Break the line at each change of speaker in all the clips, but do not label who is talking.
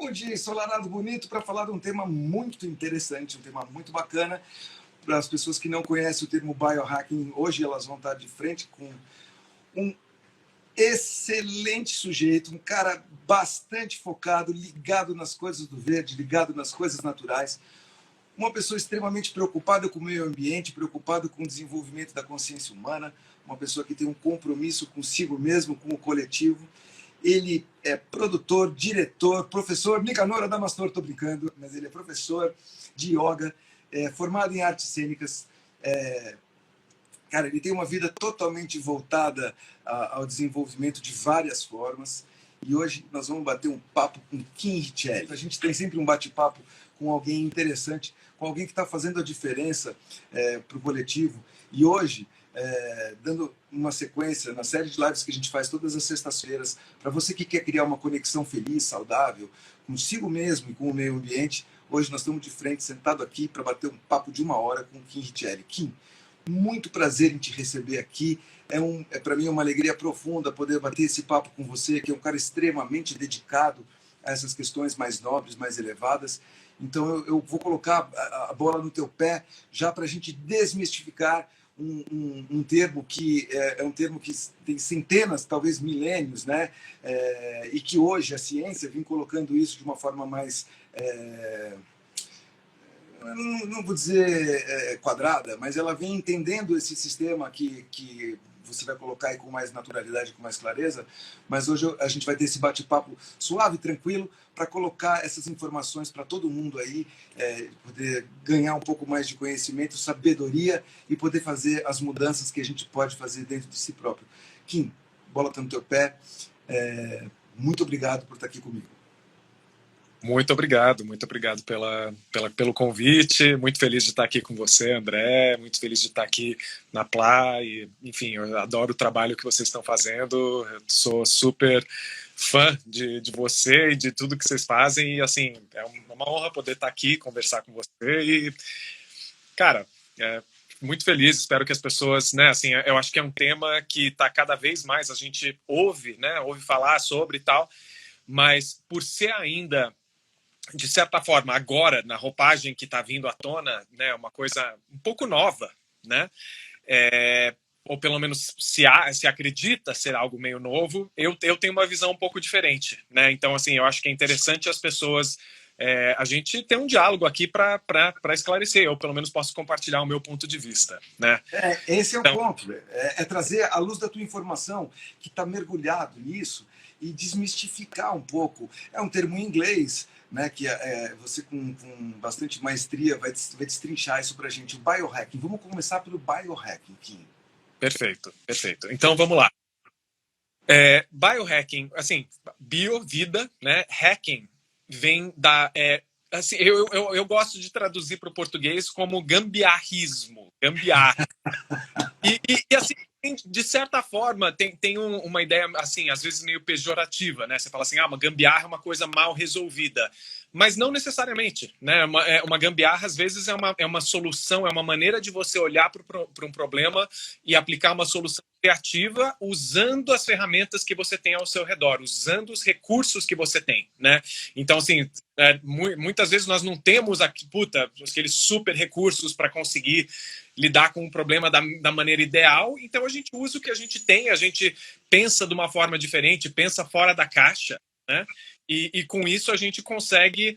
Um dia ensolarado bonito para falar de um tema muito interessante, um tema muito bacana. Para as pessoas que não conhecem o termo biohacking, hoje elas vão estar de frente com um excelente sujeito, um cara bastante focado, ligado nas coisas do verde, ligado nas coisas naturais, uma pessoa extremamente preocupada com o meio ambiente, preocupada com o desenvolvimento da consciência humana, uma pessoa que tem um compromisso consigo mesmo, com o coletivo. Ele é produtor, diretor, professor, Nicanor Adamastor, estou brincando, mas ele é professor de yoga, formado em artes cênicas. Cara, ele tem uma vida totalmente voltada ao desenvolvimento de várias formas. E hoje nós vamos bater um papo com Kim Richelli. A gente tem sempre um bate-papo com alguém interessante, com alguém que está fazendo a diferença para o coletivo. E hoje, dando uma sequência na série de lives que a gente faz todas as sextas-feiras, para você que quer criar uma conexão feliz, saudável, consigo mesmo e com o meio ambiente, hoje nós estamos de frente, sentado aqui, para bater um papo de 1 hora com Kim Richelli. Kim, muito prazer em te receber aqui. Para mim é uma alegria profunda poder bater esse papo com você, que é um cara extremamente dedicado a essas questões mais nobres, mais elevadas. Então eu vou colocar a bola no teu pé já para a gente desmistificar um termo que é um termo que tem centenas, talvez milênios, né? E que hoje a ciência vem colocando isso de uma forma mais... não vou dizer quadrada, mas ela vem entendendo esse sistema que você vai colocar aí com mais naturalidade, com mais clareza. Mas hoje a gente vai ter esse bate-papo suave, tranquilo, para colocar essas informações para todo mundo aí, poder ganhar um pouco mais de conhecimento, sabedoria e poder fazer as mudanças que a gente pode fazer dentro de si próprio. Kim, bola está no teu pé. Muito obrigado por estar aqui comigo.
Muito obrigado pelo convite. Muito feliz de estar aqui com você, André. Muito feliz de estar aqui na Plá. E, enfim, eu adoro o trabalho que vocês estão fazendo. Eu sou super fã de você e de tudo que vocês fazem. E, assim, é uma honra poder estar aqui, conversar com você. E, cara, muito feliz. Espero que as pessoas, né, assim, eu acho que é um tema que está cada vez mais, a gente ouve falar sobre e tal, mas por ser ainda, de certa forma, agora, na roupagem que está vindo à tona, né, uma coisa um pouco nova, né? Ou pelo menos se acredita ser algo meio novo, eu tenho uma visão um pouco diferente, né? Então, assim, eu acho que é interessante as pessoas... a gente ter um diálogo aqui para esclarecer, eu pelo menos posso compartilhar o meu ponto de vista, né?
Esse é o ponto, trazer à luz da tua informação, que está mergulhado nisso, e desmistificar um pouco. É um termo em inglês, né, que você com bastante maestria vai destrinchar isso para a gente. O biohacking. Vamos começar pelo biohacking, Kim.
Perfeito. Então vamos lá. Biohacking, assim, bio, vida, né? Hacking vem da... assim, eu gosto de traduzir para o português como gambiarrismo, gambiarra. E assim, de certa forma, tem uma ideia, assim, às vezes meio pejorativa, né? Você fala assim, uma gambiarra é uma coisa mal resolvida. Mas não necessariamente, né? Uma gambiarra, às vezes, é uma solução, é uma maneira de você olhar para um problema e aplicar uma solução criativa usando as ferramentas que você tem ao seu redor, usando os recursos que você tem, né? Então, assim, muitas vezes nós não temos aqueles super recursos para conseguir lidar com o problema da maneira ideal, então a gente usa o que a gente tem, a gente pensa de uma forma diferente, pensa fora da caixa, né? E com isso a gente consegue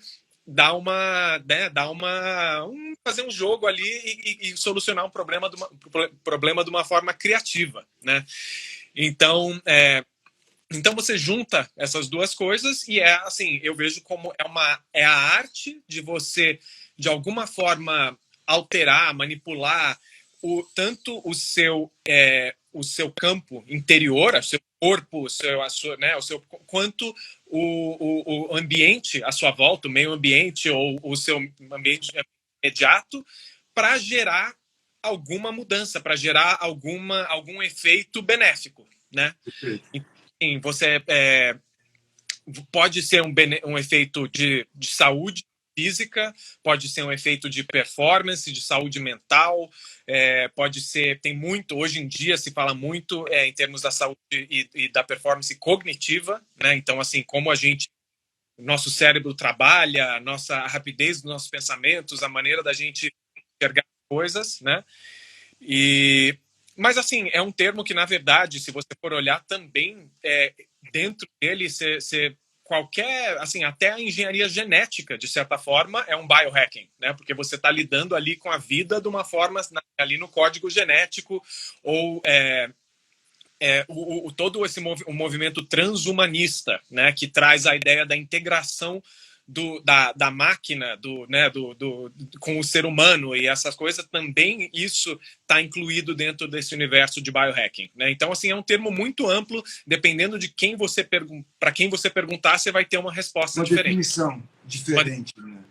fazer um jogo ali e solucionar um problema de uma forma criativa, né? Então você junta essas duas coisas e assim, eu vejo como é a arte de você, de alguma forma, alterar, manipular tanto o seu campo interior, o seu corpo, quanto o ambiente à sua volta, o meio ambiente ou o seu ambiente imediato, para gerar alguma mudança, para gerar algum efeito benéfico, né? Então, você pode ser um efeito de saúde física, pode ser um efeito de performance, de saúde mental, pode ser, hoje em dia se fala muito em termos da saúde e da performance cognitiva, né? Então, assim, como a gente o nosso cérebro trabalha, a rapidez dos nossos pensamentos, a maneira da gente enxergar coisas, né? Mas, assim, é um termo que, na verdade, se você for olhar também, dentro dele, qualquer, assim, até a engenharia genética, de certa forma, é um biohacking, né? Porque você está lidando ali com a vida de uma forma, ali no código genético, ou todo o movimento transhumanista, né? Que traz a ideia da integração da máquina com o ser humano e essas coisas, também isso está incluído dentro desse universo de biohacking, né? Então, assim, é um termo muito amplo, dependendo de para quem você perguntar, você vai ter uma resposta
Uma
diferente.
definição diferente, né?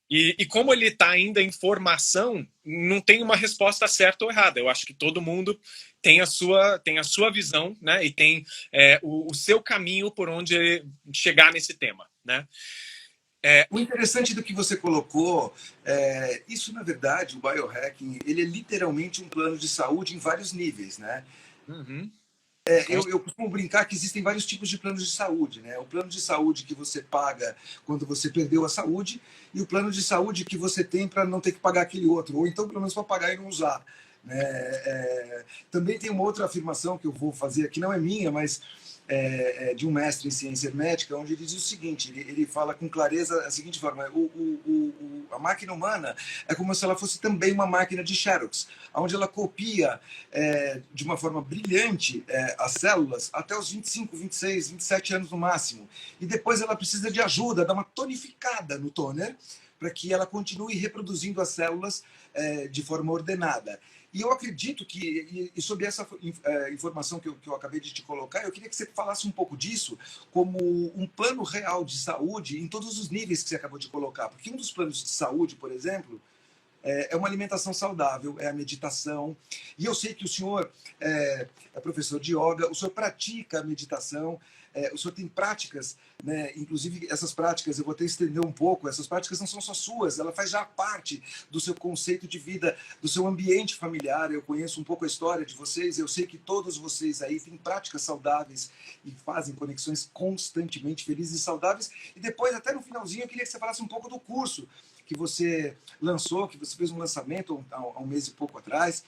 E como ele está ainda em formação, não tem uma resposta certa ou errada. Eu acho que todo mundo tem a sua visão, né? E tem o seu caminho por onde chegar nesse tema, né?
O interessante do que você colocou, isso na verdade, o biohacking, ele é literalmente um plano de saúde em vários níveis, né?
Uhum.
Eu costumo brincar que existem vários tipos de planos de saúde, né? O plano de saúde que você paga quando você perdeu a saúde e o plano de saúde que você tem para não ter que pagar aquele outro, ou então pelo menos para pagar e não usar, né? Também tem uma outra afirmação que eu vou fazer aqui, não é minha, mas de um mestre em ciência hermética, onde ele diz o seguinte, ele fala com clareza a seguinte forma: a máquina humana é como se ela fosse também uma máquina de Xerox, onde ela copia de uma forma brilhante as células até os 25, 26, 27 anos no máximo, e depois ela precisa de ajuda, dá uma tonificada no toner, para que ela continue reproduzindo as células de forma ordenada. E eu acredito que, e sobre essa informação que eu acabei de te colocar, eu queria que você falasse um pouco disso como um plano real de saúde em todos os níveis que você acabou de colocar. Porque um dos planos de saúde, por exemplo, é uma alimentação saudável, é a meditação. E eu sei que o senhor é professor de yoga, o senhor pratica a meditação, o senhor tem práticas, né? Inclusive essas práticas, eu vou até estender um pouco, essas práticas não são só suas, ela faz já parte do seu conceito de vida, do seu ambiente familiar. Eu conheço um pouco a história de vocês, eu sei que todos vocês aí têm práticas saudáveis e fazem conexões constantemente felizes e saudáveis. E depois, até no finalzinho, eu queria que você falasse um pouco do curso que você lançou, que você fez um lançamento há um mês e pouco atrás,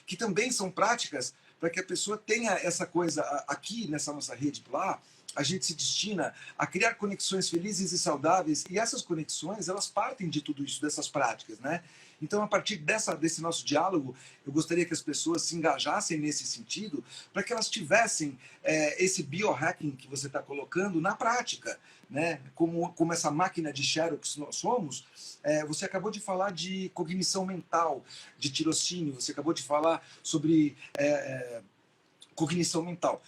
que também são práticas para que a pessoa tenha essa coisa aqui nessa nossa rede lá. A gente se destina a criar conexões felizes e saudáveis, e essas conexões, elas partem de tudo isso, dessas práticas, né? Então, a partir desse nosso diálogo, eu gostaria que as pessoas se engajassem nesse sentido, para que elas tivessem esse biohacking que você está colocando na prática, né? Como essa máquina de Xerox nós somos. Você acabou de falar de cognição mental, de tirocínio, você acabou de falar sobre cognição mental.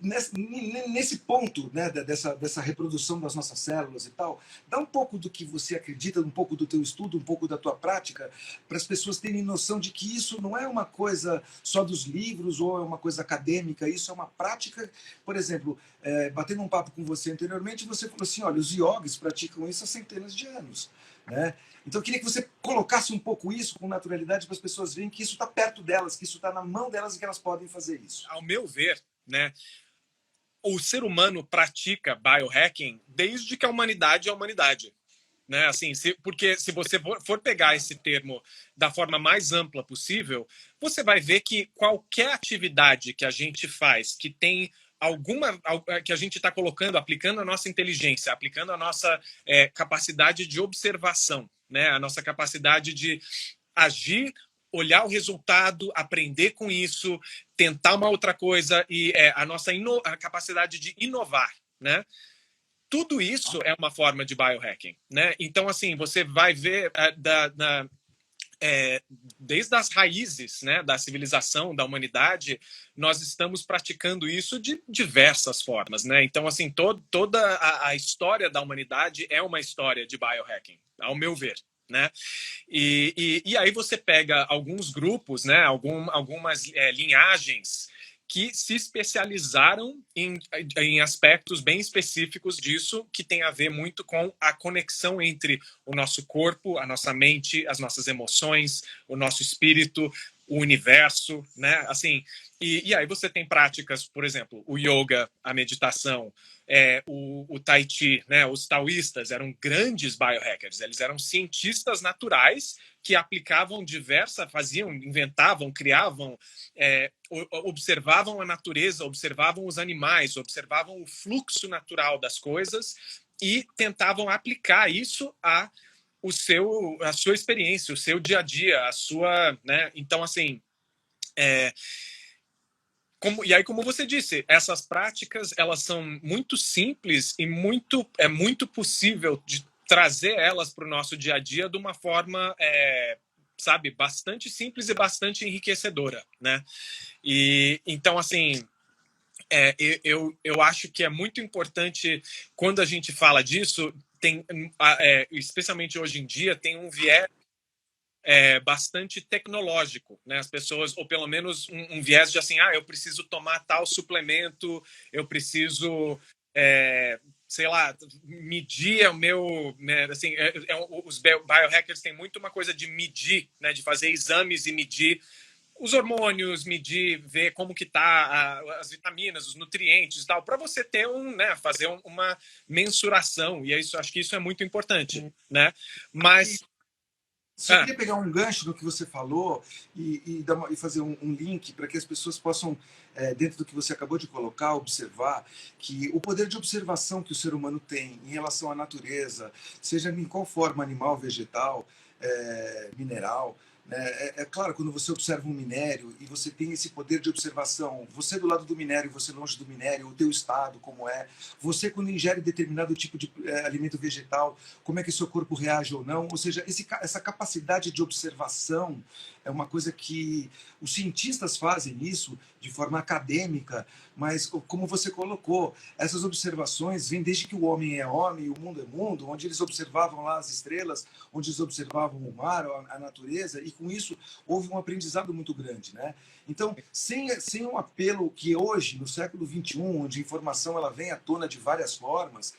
Nesse ponto, né, dessa reprodução das nossas células e tal, dá um pouco do que você acredita, um pouco do teu estudo, um pouco da tua prática, para as pessoas terem noção de que isso não é uma coisa só dos livros ou é uma coisa acadêmica, isso é uma prática. Por exemplo, batendo um papo com você anteriormente, você falou assim, olha, os yogis praticam isso há centenas de anos, né? Então eu queria que você colocasse um pouco isso com naturalidade para as pessoas verem que isso está perto delas, que isso está na mão delas e que elas podem fazer isso.
Ao meu ver, né, o ser humano pratica biohacking desde que a humanidade é a humanidade. Né? Assim, porque se você for pegar esse termo da forma mais ampla possível, você vai ver que qualquer atividade que a gente faz que tem que a gente está colocando, aplicando a nossa inteligência, aplicando a nossa capacidade de observação, né? A nossa capacidade de agir, olhar o resultado, aprender com isso, tentar uma outra coisa e a nossa a capacidade de inovar, né? Tudo isso é uma forma de biohacking, né? Então, assim, você vai ver desde as raízes, né, da civilização, da humanidade, nós estamos praticando isso de diversas formas, né? Então, assim, toda a história da humanidade é uma história de biohacking, ao meu ver. Né? E aí você pega alguns grupos, né, algumas linhagens que se especializaram em aspectos bem específicos disso, que tem a ver muito com a conexão entre o nosso corpo, a nossa mente, as nossas emoções, o nosso espírito, o universo, né? Assim, e aí você tem práticas, por exemplo, o yoga, a meditação, o tai chi, né? Os taoístas eram grandes biohackers, eles eram cientistas naturais que aplicavam faziam, inventavam, criavam, observavam a natureza, observavam os animais, observavam o fluxo natural das coisas e tentavam aplicar isso a sua experiência, o seu dia a dia, a sua, né? Então, assim, e aí, como você disse, essas práticas, elas são muito simples e é muito possível de trazer elas para o nosso dia a dia de uma forma, sabe, bastante simples e bastante enriquecedora, né? E então, assim, eu acho que é muito importante quando a gente fala disso, especialmente hoje em dia, tem um viés bastante tecnológico, né? As pessoas, ou pelo menos um viés de assim, eu preciso tomar tal suplemento, eu preciso, sei lá, medir o meu, né? Assim, os biohackers têm muito uma coisa de medir, né? De fazer exames e medir os hormônios, medir, ver como que tá as vitaminas, os nutrientes e tal, para você ter né, fazer uma mensuração. E acho que isso é muito importante, né? Mas
só queria pegar um gancho no que você falou e fazer um link para que as pessoas possam, dentro do que você acabou de colocar, observar que o poder de observação que o ser humano tem em relação à natureza, seja em qual forma, animal, vegetal, mineral, né? Claro, quando você observa um minério e você tem esse poder de observação, você do lado do minério, você longe do minério, o teu estado, como é, você quando ingere determinado tipo de alimento vegetal, como é que seu corpo reage ou não, ou seja, essa capacidade de observação é uma coisa que os cientistas fazem isso de forma acadêmica, mas como você colocou, essas observações vêm desde que o homem é homem, o mundo é mundo, onde eles observavam lá as estrelas, onde eles observavam o mar, a natureza, e com isso houve um aprendizado muito grande, né? Então, sem um apelo que hoje, no século XXI, onde a informação ela vem à tona de várias formas,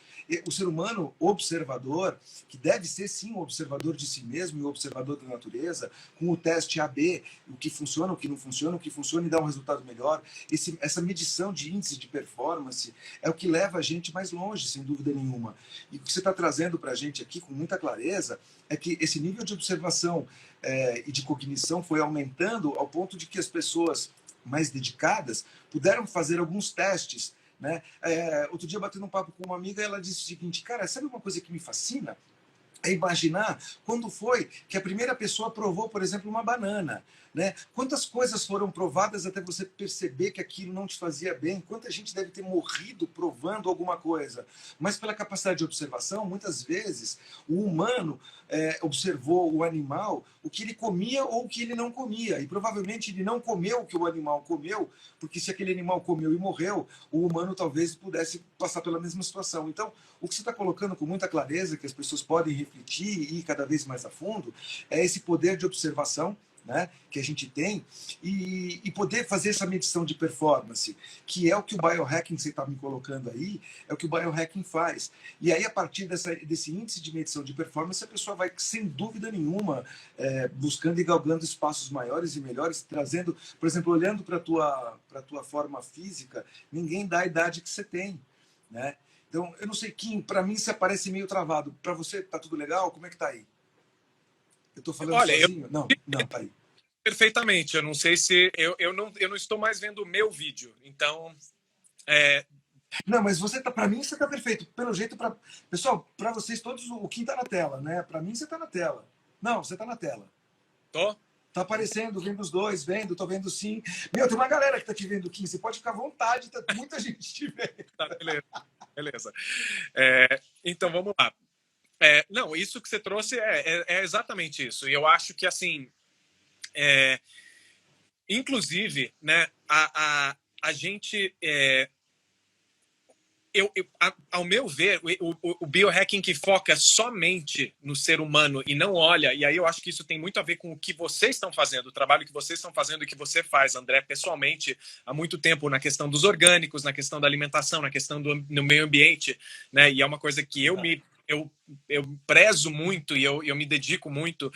o ser humano observador, que deve ser sim um observador de si mesmo e um observador da natureza, com o teste AB, o que funciona, o que não funciona, o que funciona e dá um resultado melhor, essa medição de índice de performance é o que leva a gente mais longe, sem dúvida nenhuma. E o que você está trazendo para a gente aqui com muita clareza é que esse nível de observação e de cognição foi aumentando ao ponto de que as pessoas mais dedicadas puderam fazer alguns testes, né? Outro dia, batendo um papo com uma amiga, ela disse o seguinte: cara, sabe uma coisa que me fascina? É imaginar quando foi que a primeira pessoa provou, por exemplo, uma banana, né? Quantas coisas foram provadas até você perceber que aquilo não te fazia bem? Quanta gente deve ter morrido provando alguma coisa? Mas pela capacidade de observação, muitas vezes o humano observou o animal, o que ele comia ou o que ele não comia, e provavelmente ele não comeu o que o animal comeu, porque se aquele animal comeu e morreu, o humano talvez pudesse passar pela mesma situação. Então, o que você está colocando com muita clareza, que as pessoas podem refletir e ir cada vez mais a fundo, é esse poder de observação, né, que a gente tem, e poder fazer essa medição de performance, que é o que o biohacking, que você está me colocando aí, é o que o biohacking faz. E aí, a partir desse índice de medição de performance, a pessoa vai, sem dúvida nenhuma, buscando e galgando espaços maiores e melhores, trazendo, por exemplo, olhando para a tua forma física, ninguém dá a idade que você tem, né? Então, eu não sei, Kim, para mim você parece meio travado. Para você, tá tudo legal? Como é que tá aí? Eu tô falando sozinho? Não, tá aí.
Perfeitamente. Eu não sei se... Eu não estou mais vendo o meu vídeo, então...
Não, mas para mim você tá perfeito. Pelo jeito, pessoal, para vocês todos, o Kim tá na tela, né? Para mim você tá na tela. Não, você tá na tela.
Tô?
Tá aparecendo, vendo os dois, tô vendo sim. Meu, tem uma galera que tá te vendo, Kim. Você pode ficar à vontade, tá muita gente te vendo.
Tá, beleza. Então, vamos lá. Não, isso que você trouxe é exatamente isso. E eu acho que, assim, inclusive, né, a gente... ao meu ver, o biohacking que foca somente no ser humano e não olha, e aí eu acho que isso tem muito a ver com o que vocês estão fazendo, o trabalho que vocês estão fazendo e que você faz, André, pessoalmente, há muito tempo, na questão dos orgânicos, na questão da alimentação, na questão do meio ambiente, né? E é uma coisa que eu prezo muito e eu me dedico muito,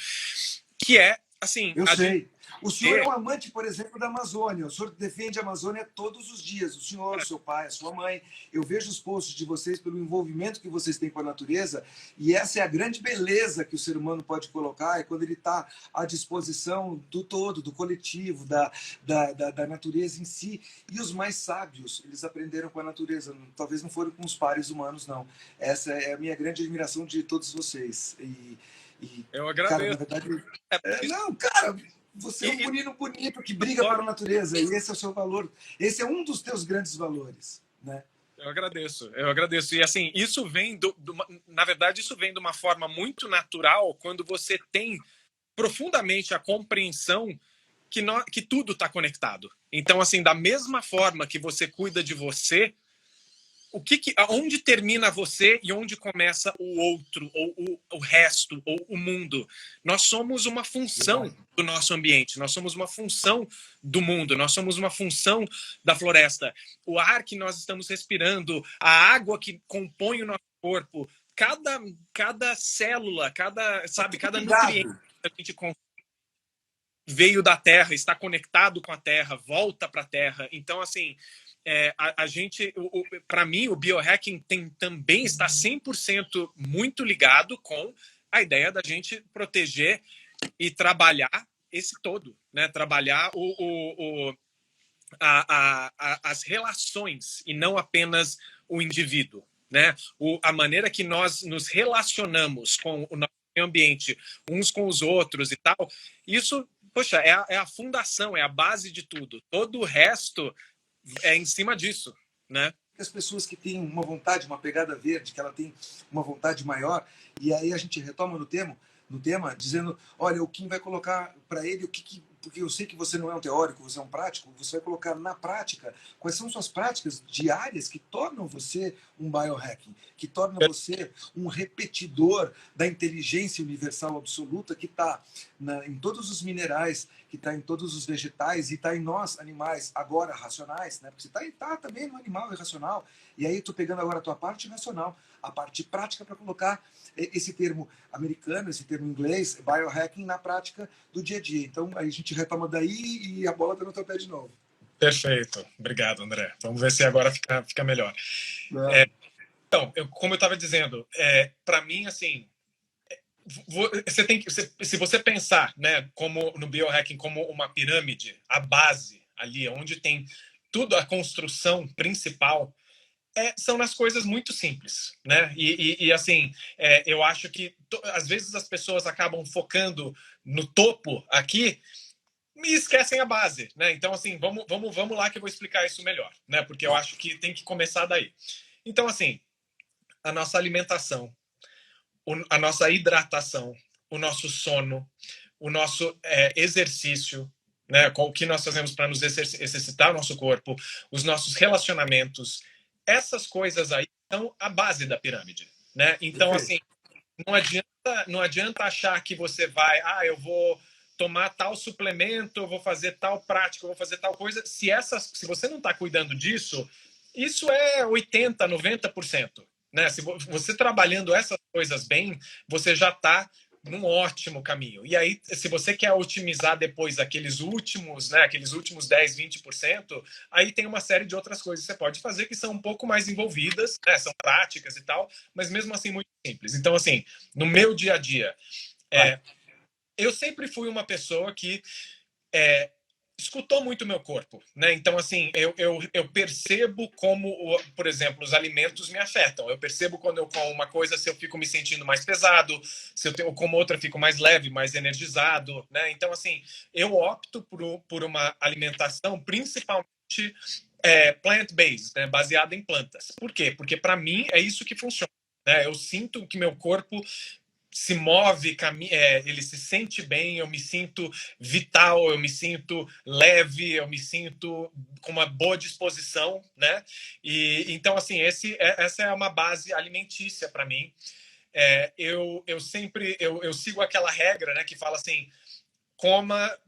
que é assim,
Eu
a gente
sei. O senhor é
vê,
um amante, por exemplo, da Amazônia. O senhor defende a Amazônia todos os dias. O senhor, o seu pai, a sua mãe. Eu vejo os posts de vocês pelo envolvimento que vocês têm com a natureza. E essa é a grande beleza que o ser humano pode colocar. É quando ele está à disposição do todo, do coletivo, da natureza em si. E os mais sábios, eles aprenderam com a natureza. Talvez não foram com os pares humanos, não. Essa é a minha grande admiração de todos vocês. E
eu
cara, na
agradeço.
verdade,
É, isso,
não, cara, você é um
e
menino bonito que briga pela natureza e esse é o seu valor. Esse é um dos teus grandes valores, né?
eu agradeço, eu agradeço. E assim, isso vem na verdade, isso vem de uma forma muito natural quando você tem profundamente a compreensão que tudo está conectado. Então, assim, da mesma forma que você cuida de você, aonde termina você e onde começa o outro, ou o resto, ou o mundo? Nós somos uma função do nosso ambiente, nós somos uma função do mundo, nós somos uma função da floresta. O ar que nós estamos respirando, a água que compõe o nosso corpo, cada célula, cada nutriente que a gente veio da Terra, está conectado com a Terra, volta para a Terra. Então, assim, a gente, para mim, o biohacking também está 100% muito ligado com a ideia da gente proteger e trabalhar esse todo, né? Trabalhar as relações e não apenas o indivíduo, né? A maneira que nós nos relacionamos com o nosso ambiente, uns com os outros e tal, isso, poxa, é a fundação, é a base de tudo. Todo o resto é em cima disso, né?
As pessoas que têm uma vontade, uma pegada verde, que ela tem uma vontade maior, e aí a gente retoma no tema dizendo, olha, o Kim vai colocar para ele o que porque eu sei que você não é um teórico, você é um prático, você vai colocar na prática quais são suas práticas diárias que tornam você um biohacking, que torna você um repetidor da inteligência universal absoluta que está em todos os minerais, que está em todos os vegetais e está em nós, animais, agora racionais, né? Porque você está também no animal irracional. E aí tu pegando agora a tua parte racional, a parte prática para colocar esse termo americano, esse termo inglês, biohacking na prática do dia a dia. Então a gente retoma daí e a bola está no teu pé de novo.
Perfeito. Obrigado, André. Vamos ver se agora fica melhor. Então, como eu estava dizendo, para mim, assim, você tem que, se você pensar, né, como no biohacking como uma pirâmide, a base ali, onde tem tudo, a construção principal, são nas coisas muito simples, né? E assim, eu acho que às vezes as pessoas acabam focando no topo aqui e esquecem a base, né? Então assim, vamos lá que eu vou explicar isso melhor, né? Porque eu acho que tem que começar daí. Então assim, a nossa alimentação, a nossa hidratação, o nosso sono, o nosso exercício, né? O que nós fazemos para nos exercitar o nosso corpo, os nossos relacionamentos, essas coisas aí são a base da pirâmide, né? Então, assim, não adianta achar que você vai, eu vou tomar tal suplemento, eu vou fazer tal prática, eu vou fazer tal coisa. Se você não está cuidando disso, isso é 80, 90%. Né? Se você trabalhando essas coisas bem, você já está num ótimo caminho. E aí, se você quer otimizar depois aqueles últimos, né, aqueles últimos 10, 20%, aí tem uma série de outras coisas que você pode fazer que são um pouco mais envolvidas, né, são práticas e tal, mas mesmo assim muito simples. Então, assim, no meu dia a dia, eu sempre fui uma pessoa que escutou muito o meu corpo, né? Então, assim, eu percebo como, por exemplo, os alimentos me afetam. Eu percebo quando eu como uma coisa, se eu fico me sentindo mais pesado, se eu como outra, eu fico mais leve, mais energizado, né? Então, assim, eu opto por uma alimentação principalmente plant-based, né? Baseada em plantas. Por quê? Porque, para mim, é isso que funciona. Né? Eu sinto que meu corpo se move, ele se sente bem, eu me sinto vital, eu me sinto leve, eu me sinto com uma boa disposição, né? E então assim, essa é uma base alimentícia para mim. Eu sempre eu sigo aquela regra, né, que fala assim, coma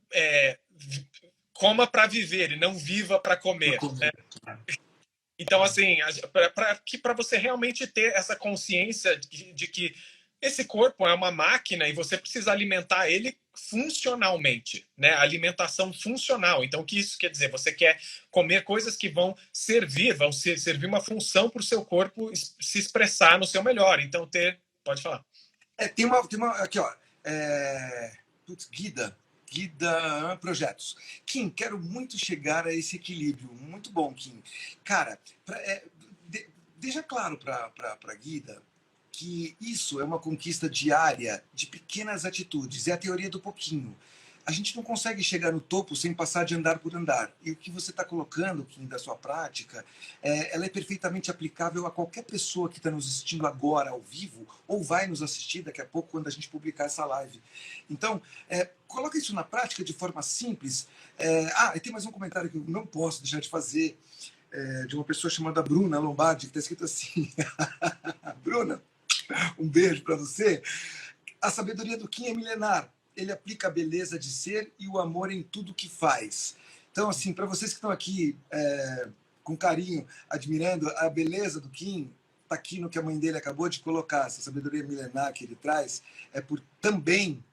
coma para viver e não viva para comer, né? Então assim, para você realmente ter essa consciência de que esse corpo é uma máquina e você precisa alimentar ele funcionalmente, né? Alimentação funcional. Então, o que isso quer dizer? Você quer comer coisas que vão servir uma função para o seu corpo se expressar no seu melhor. Então, pode falar.
Tem uma aqui, ó. Guida Projetos. Kim, quero muito chegar a esse equilíbrio. Muito bom, Kim. Cara, deixa claro para Guida que isso é uma conquista diária de pequenas atitudes. É a teoria do pouquinho. A gente não consegue chegar no topo sem passar de andar por andar. E o que você está colocando, Kim, da sua prática, ela é perfeitamente aplicável a qualquer pessoa que está nos assistindo agora ao vivo ou vai nos assistir daqui a pouco quando a gente publicar essa live. Então, coloca isso na prática de forma simples. E tem mais um comentário que eu não posso deixar de fazer, de uma pessoa chamada Bruna Lombardi, que está escrito assim: Bruna, um beijo para você. A sabedoria do Kim é milenar. Ele aplica a beleza de ser e o amor em tudo que faz. Então, assim, para vocês que estão aqui com carinho, admirando a beleza do Kim, está aqui no que a mãe dele acabou de colocar, essa sabedoria milenar que ele traz, por também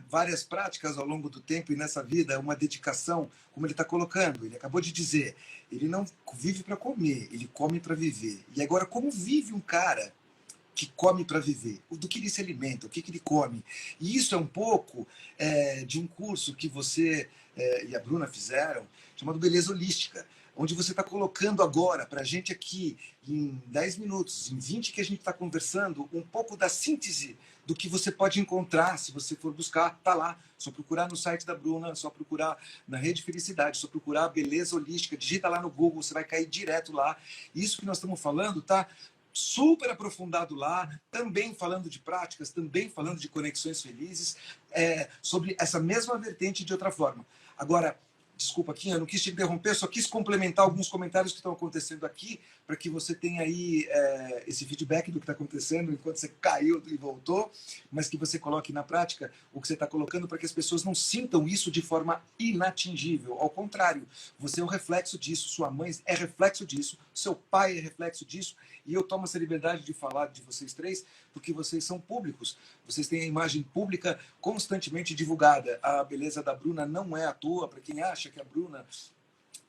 várias práticas ao longo do tempo e nessa vida, uma dedicação, como ele está colocando. Ele acabou de dizer, ele não vive para comer, ele come para viver. E agora, como vive um cara que come para viver, do que ele se alimenta, o que ele come. E isso é um pouco de um curso que você e a Bruna fizeram, chamado Beleza Holística, onde você está colocando agora para a gente aqui, em 10 minutos, em 20 que a gente está conversando, um pouco da síntese do que você pode encontrar se você for buscar, tá lá. Só procurar no site da Bruna, só procurar na Rede Felicidade, só procurar Beleza Holística, digita lá no Google, você vai cair direto lá. Isso que nós estamos falando, tá super aprofundado lá, também falando de práticas, também falando de conexões felizes, sobre essa mesma vertente de outra forma. Agora, desculpa, Kim, eu não quis te interromper, só quis complementar alguns comentários que estão acontecendo aqui, para que você tenha aí esse feedback do que está acontecendo enquanto você caiu e voltou, mas que você coloque na prática o que você está colocando para que as pessoas não sintam isso de forma inatingível. Ao contrário, você é um reflexo disso, sua mãe é reflexo disso, seu pai é reflexo disso, e eu tomo essa liberdade de falar de vocês três, porque vocês são públicos, vocês têm a imagem pública constantemente divulgada. A beleza da Bruna não é à toa, para quem acha que a Bruna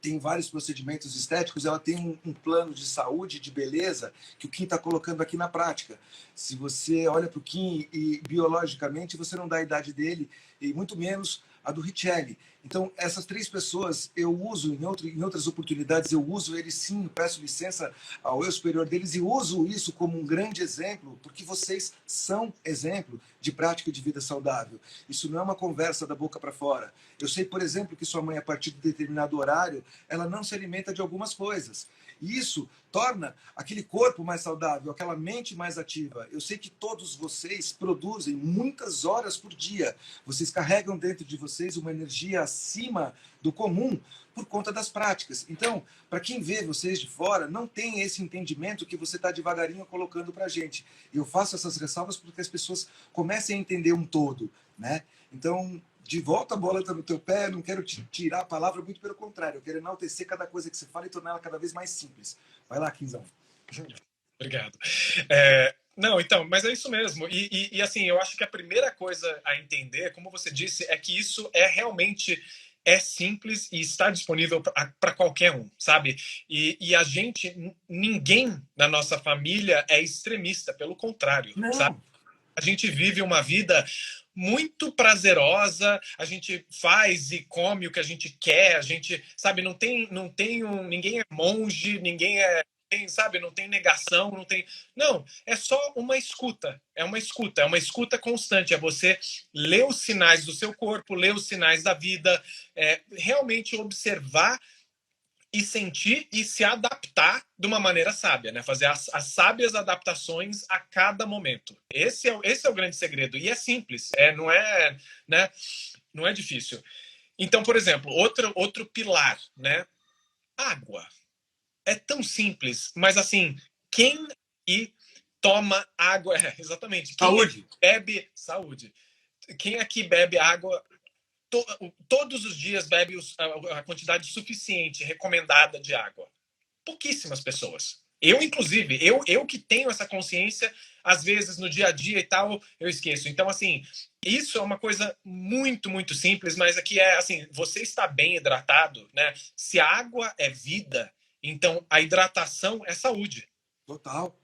tem vários procedimentos estéticos, ela tem um plano de saúde, de beleza, que o Kim está colocando aqui na prática. Se você olha para o Kim e biologicamente você não dá a idade dele, e muito menos a do Richelli. Então, essas três pessoas, eu uso, em outras oportunidades, eu uso eles sim, eu peço licença ao eu superior deles e uso isso como um grande exemplo, porque vocês são exemplo de prática de vida saudável. Isso não é uma conversa da boca para fora. Eu sei, por exemplo, que sua mãe, a partir de determinado horário, ela não se alimenta de algumas coisas. E isso torna aquele corpo mais saudável, aquela mente mais ativa. Eu sei que todos vocês produzem muitas horas por dia. Vocês carregam dentro de vocês uma energia acima do comum por conta das práticas. Então, para quem vê vocês de fora, não tem esse entendimento que você está devagarinho colocando para a gente. Eu faço essas ressalvas porque as pessoas comecem a entender um todo, né? Então, de volta a bola está no teu pé, não quero te tirar a palavra, muito pelo contrário, eu quero enaltecer cada coisa que você fala e torná-la cada vez mais simples. Vai lá, Quinzão.
Obrigado. Não, então, mas é isso mesmo. E assim, eu acho que a primeira coisa a entender, como você disse, é que isso realmente simples e está disponível para qualquer um, sabe? E a gente, ninguém na nossa família é extremista, pelo contrário,
não.
Sabe? A gente vive uma vida muito prazerosa, a gente faz e come o que a gente quer, a gente, sabe, ninguém é monge, ninguém sabe, não tem negação, não, é só uma escuta, é uma escuta constante, é você ler os sinais do seu corpo, ler os sinais da vida, realmente observar e sentir e se adaptar de uma maneira sábia, né? Fazer as sábias adaptações a cada momento. Esse é o grande segredo. E é simples, né? Não é difícil. Então, por exemplo, outro pilar, né? Água. É tão simples, mas assim, quem toma água, exatamente. Quem
saúde.
Bebe saúde. Quem aqui bebe água todos os dias bebe a quantidade suficiente recomendada de água? Pouquíssimas pessoas. Eu, inclusive, eu que tenho essa consciência, às vezes no dia a dia e tal, eu esqueço. Então, assim, isso é uma coisa muito, muito simples, mas aqui é assim, você está bem hidratado, né? Se a água é vida, então a hidratação é saúde,
Total.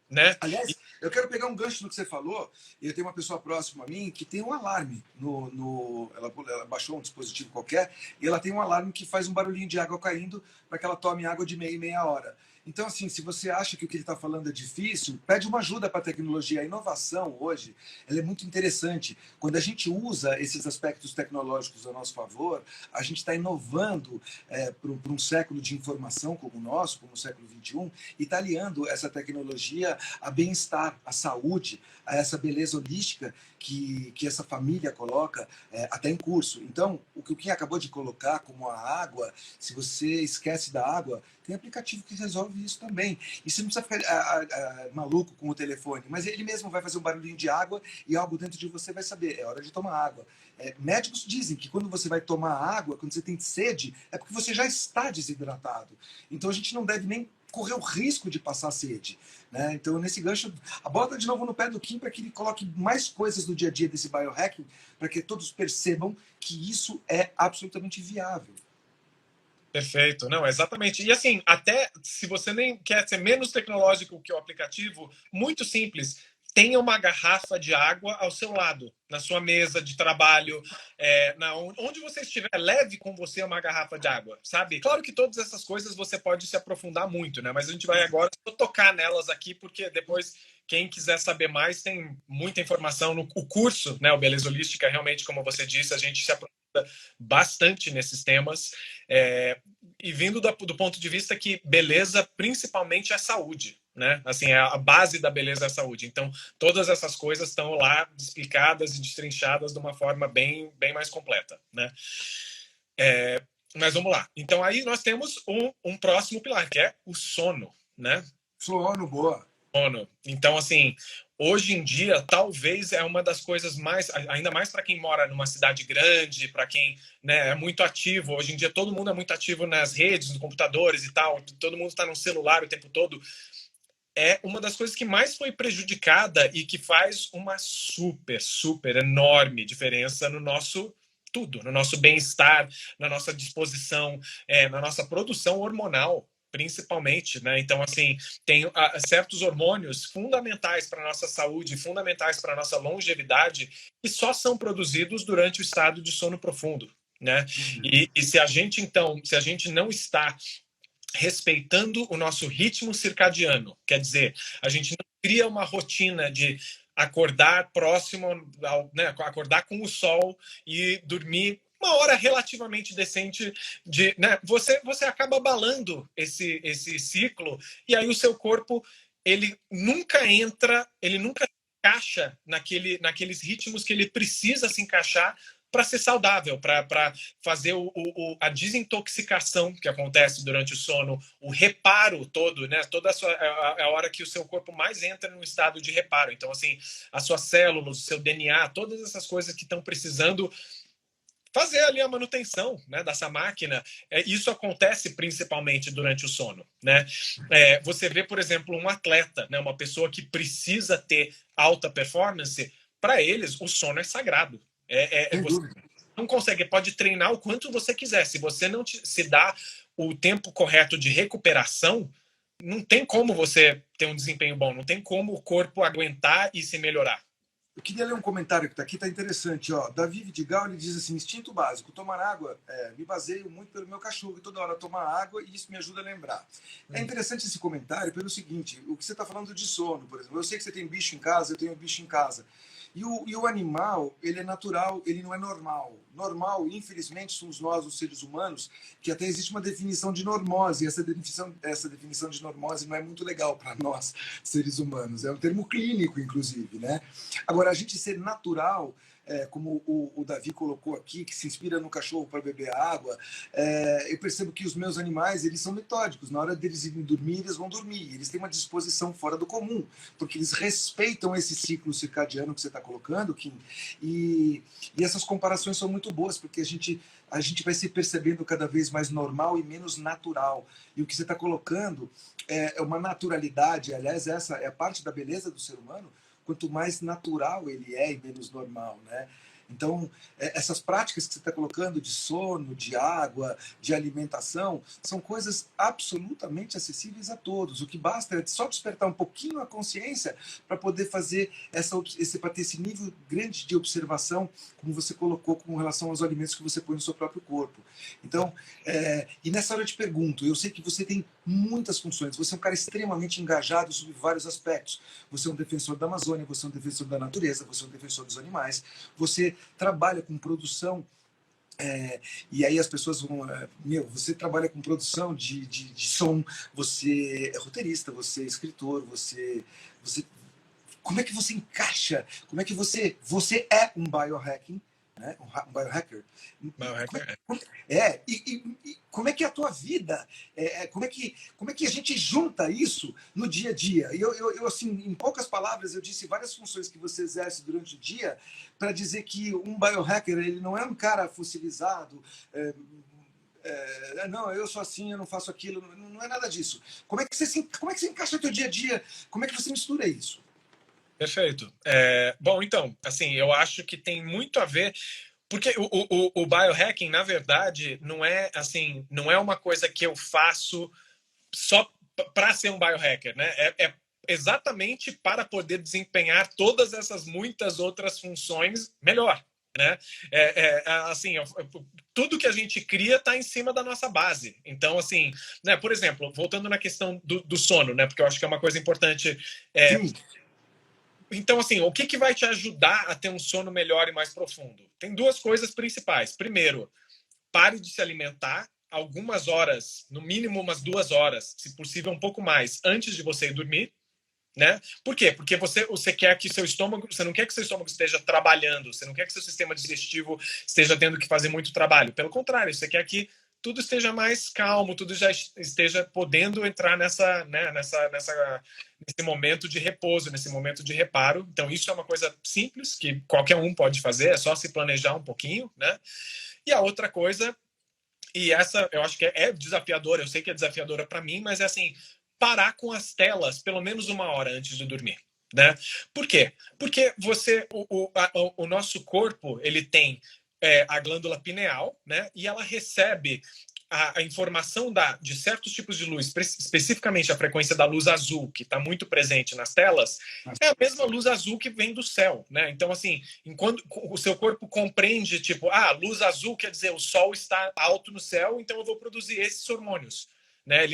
né?
Aliás, eu quero pegar um gancho no que você falou. Eu tenho uma pessoa próxima a mim que tem um alarme. Ela baixou um dispositivo qualquer e ela tem um alarme que faz um barulhinho de água caindo para que ela tome água de meia em meia hora. Então, assim, se você acha que o que ele está falando é difícil, pede uma ajuda para a tecnologia. A inovação hoje ela é muito interessante. Quando a gente usa esses aspectos tecnológicos a nosso favor, a gente está inovando para um século de informação como o nosso, como o século XXI, e está aliando essa tecnologia a bem-estar, a saúde, a essa beleza holística que essa família coloca até em curso. Então, o que o Kim acabou de colocar como a água, se você esquece da água, tem aplicativo que resolve isso também. E você não precisa ficar maluco com o telefone, mas ele mesmo vai fazer um barulhinho de água e algo dentro de você vai saber, é hora de tomar água. Médicos dizem que quando você vai tomar água, quando você tem sede, é porque você já está desidratado. Então a gente não deve nem correr o risco de passar sede. Né? Então, nesse gancho, a bola está de novo no pé do Kim para que ele coloque mais coisas no dia a dia desse biohacking, para que todos percebam que isso é absolutamente viável.
Perfeito, não, exatamente. E assim, até se você nem quer ser menos tecnológico que o aplicativo, muito simples. Tenha uma garrafa de água ao seu lado, na sua mesa de trabalho, onde você estiver, leve com você uma garrafa de água, sabe? Claro que todas essas coisas você pode se aprofundar muito, né? Mas a gente vai agora tocar nelas aqui, porque depois, quem quiser saber mais, tem muita informação no curso, né? O Beleza Holística, realmente, como você disse, a gente se aprofunda bastante nesses temas. E vindo do ponto de vista que beleza, principalmente, é saúde. Né? Assim, a base da beleza é a saúde. Então, todas essas coisas estão lá explicadas e destrinchadas de uma forma bem, bem mais completa, né? Mas vamos lá. Então, aí nós temos um próximo pilar, que é o sono, né?
Sono, boa.
Sono. Então, assim, hoje em dia, talvez é uma das coisas mais, ainda mais para quem mora numa cidade grande, para quem, né, é muito ativo. Hoje em dia, todo mundo é muito ativo nas redes, nos computadores e tal. Todo mundo está no celular o tempo todo. É uma das coisas que mais foi prejudicada e que faz uma super, super enorme diferença no nosso tudo, no nosso bem-estar, na nossa disposição, na nossa produção hormonal, principalmente, né? Então, assim, tem certos hormônios fundamentais para a nossa saúde, fundamentais para a nossa longevidade, que só são produzidos durante o estado de sono profundo, né? E se a gente, então, se a gente não está respeitando o nosso ritmo circadiano. Quer dizer, a gente não cria uma rotina de acordar próximo, né, acordar com o sol e dormir uma hora relativamente decente de, né, você acaba abalando esse ciclo e aí o seu corpo ele nunca se encaixa naqueles ritmos que ele precisa se encaixar para ser saudável, para fazer a desintoxicação que acontece durante o sono, o reparo todo, né? Toda a hora que o seu corpo mais entra num estado de reparo. Então, assim, as suas células, o seu DNA, todas essas coisas que estão precisando fazer ali a manutenção, né, dessa máquina. Isso acontece principalmente durante o sono, né? Você vê, por exemplo, um atleta, né, uma pessoa que precisa ter alta performance, para eles o sono é sagrado. Você não consegue, pode treinar o quanto você quiser. Se você não se dá o tempo correto de recuperação, não tem como você ter um desempenho bom, não tem como o corpo aguentar e se melhorar.
Eu queria ler um comentário que está aqui, está interessante. Ó. Davi Vidigal, ele diz assim, instinto básico, tomar água, me baseio muito pelo meu cachorro, que toda hora toma água e isso me ajuda a lembrar. É interessante esse comentário pelo seguinte, o que você está falando de sono, por exemplo. Eu sei que você tem bicho em casa, eu tenho bicho em casa. E o animal, ele é natural, ele não é normal. Normal, infelizmente, somos nós, os seres humanos, que até existe uma definição de normose. E essa definição de normose não é muito legal para nós, seres humanos. É um termo clínico, inclusive, né? Agora, a gente ser natural como o Davi colocou aqui, que se inspira no cachorro para beber água, eu percebo que os meus animais, eles são metódicos. Na hora deles irem dormir, eles vão dormir. Eles têm uma disposição fora do comum, porque eles respeitam esse ciclo circadiano que você está colocando, Kim. E essas comparações são muito boas, porque a gente vai se percebendo cada vez mais normal e menos natural. E o que você está colocando é uma naturalidade. Aliás, essa é a parte da beleza do ser humano. Quanto mais natural ele é e menos normal, né? Então, essas práticas que você está colocando de sono, de água, de alimentação, são coisas absolutamente acessíveis a todos. O que basta é só despertar um pouquinho a consciência para poder fazer para ter esse nível grande de observação, como você colocou, com relação aos alimentos que você põe no seu próprio corpo. Então, e nessa hora eu te pergunto, eu sei que você tem muitas funções, você é um cara extremamente engajado sobre vários aspectos. Você é um defensor da Amazônia, você é um defensor da natureza, você é um defensor dos animais, você trabalha com produção, e aí as pessoas vão... você trabalha com produção de som, você é roteirista, você é escritor, você como é que você encaixa? Como é que você é um biohacking, né? Um biohacker?
Biohacker.
E como é que é a tua vida? Como é que a gente junta isso no dia a dia? E eu, assim, em poucas palavras, eu disse várias funções que você exerce durante o dia para dizer que um biohacker, ele não é um cara fossilizado, não, eu sou assim, eu não faço aquilo, não é nada disso. Como é que você encaixa o teu dia a dia? Como é que você mistura isso?
Perfeito. Bom, então, assim, eu acho que tem muito a ver, porque o biohacking, na verdade, não é assim, não é uma coisa que eu faço só para ser um biohacker, né? É exatamente para poder desempenhar todas essas muitas outras funções melhor, né? Assim, tudo que a gente cria está em cima da nossa base. Então, assim, né? Por exemplo, voltando na questão do sono, né? Porque eu acho que é uma coisa importante.
Sim.
Então, assim, o que vai te ajudar a ter um sono melhor e mais profundo? Tem duas coisas principais. Primeiro, pare de se alimentar algumas horas, no mínimo umas 2 horas, se possível um pouco mais, antes de você ir dormir, né? Por quê? Porque você quer que seu estômago, você não quer que seu estômago esteja trabalhando, você não quer que seu sistema digestivo esteja tendo que fazer muito trabalho. Pelo contrário, você quer que tudo esteja mais calmo, tudo já esteja podendo entrar nesse momento de repouso, nesse momento de reparo. Então, isso é uma coisa simples que qualquer um pode fazer, é só se planejar um pouquinho, né? E a outra coisa, e essa eu acho que é desafiadora, eu sei que é desafiadora para mim, mas é assim, parar com as telas pelo menos 1 hora antes de dormir. Né? Por quê? Porque o nosso corpo ele tem a glândula pineal, né? E ela recebe a informação de certos tipos de luz, especificamente a frequência da luz azul, que está muito presente nas telas, é a mesma luz azul que vem do céu, né? Então, assim, enquanto o seu corpo compreende, tipo, luz azul quer dizer o sol está alto no céu, então eu vou produzir esses hormônios. Né?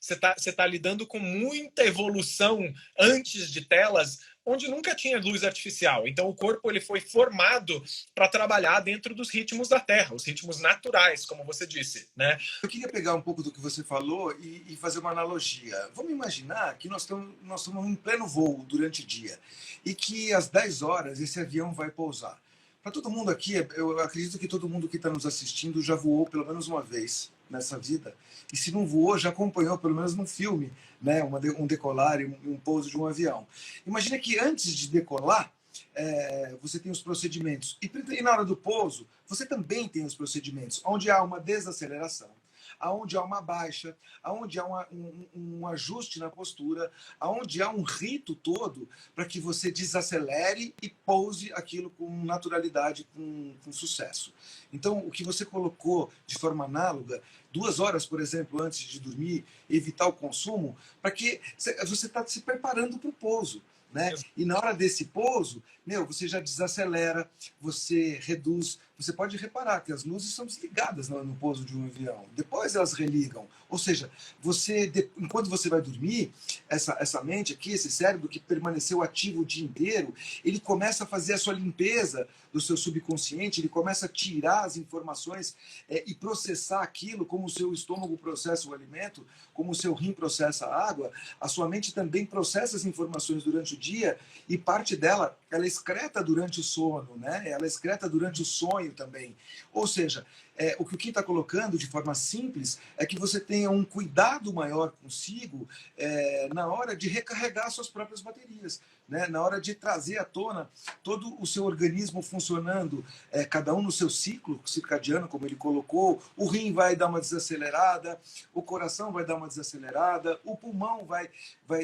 Você tá lidando com muita evolução antes de telas, onde nunca tinha luz artificial. Então o corpo ele foi formado para trabalhar dentro dos ritmos da Terra, os ritmos naturais, como você disse, né?
Eu queria pegar um pouco do que você falou e fazer uma analogia. Vamos imaginar que nós estamos em pleno voo durante o dia e que às 10 horas esse avião vai pousar. Para todo mundo aqui, eu acredito que todo mundo que está nos assistindo já voou pelo menos uma vez nessa vida. E se não voou, já acompanhou pelo menos num filme, né, um decolar e um pouso de um avião. Imagina que antes de decolar, você tem os procedimentos. E na hora do pouso, você também tem os procedimentos, onde há uma desaceleração, aonde há uma baixa, aonde há um ajuste na postura, aonde há um rito todo para que você desacelere e pouse aquilo com naturalidade, com sucesso. Então, o que você colocou de forma análoga, 2 horas, por exemplo, antes de dormir, evitar o consumo, para que você está se preparando para o pouso. Né? E na hora desse pouso, você já desacelera, você reduz você pode reparar que as luzes são desligadas no pouso de um avião. Depois elas religam. Ou seja, enquanto você vai dormir, essa mente aqui, esse cérebro que permaneceu ativo o dia inteiro, ele começa a fazer a sua limpeza do seu subconsciente, ele começa a tirar as informações e processar aquilo, como o seu estômago processa o alimento, como o seu rim processa a água, a sua mente também processa as informações durante o dia e parte dela, ela excreta durante o sono, né? Ela excreta durante o sonho também. Ou seja, o que o Kim está colocando de forma simples é que você tenha um cuidado maior consigo na hora de recarregar suas próprias baterias, né? Na hora de trazer à tona todo o seu organismo funcionando, cada um no seu ciclo circadiano, como ele colocou. O rim vai dar uma desacelerada, o coração vai dar uma desacelerada, o pulmão vai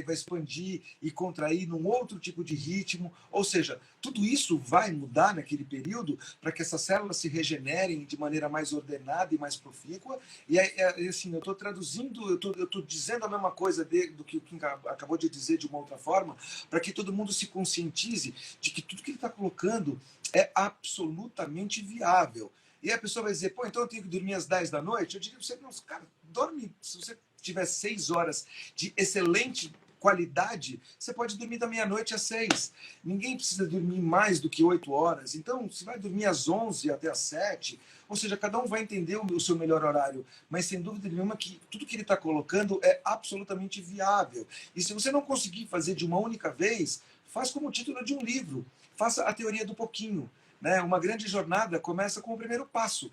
expandir e contrair num outro tipo de ritmo. Ou seja, tudo isso vai mudar naquele período para que essas células se regenerem de maneira mais ordenada e mais profícua. E assim, eu estou traduzindo, eu estou dizendo a mesma coisa do que o Kim acabou de dizer de uma outra forma, para que todo mundo se conscientize de que tudo que ele está colocando é absolutamente viável. E a pessoa vai dizer, pô, então eu tenho que dormir às 10 da noite? Eu diria para você, não, cara, dorme, se você tiver 6 horas de excelente qualidade, você pode dormir da meia-noite às 6. Ninguém precisa dormir mais do que 8 horas. Então, você vai dormir às 11 até às 7. Ou seja, cada um vai entender o seu melhor horário. Mas, sem dúvida nenhuma, que tudo que ele está colocando é absolutamente viável. E se você não conseguir fazer de uma única vez, faz como o título de um livro. Faça a teoria do pouquinho. Né? Uma grande jornada começa com o primeiro passo.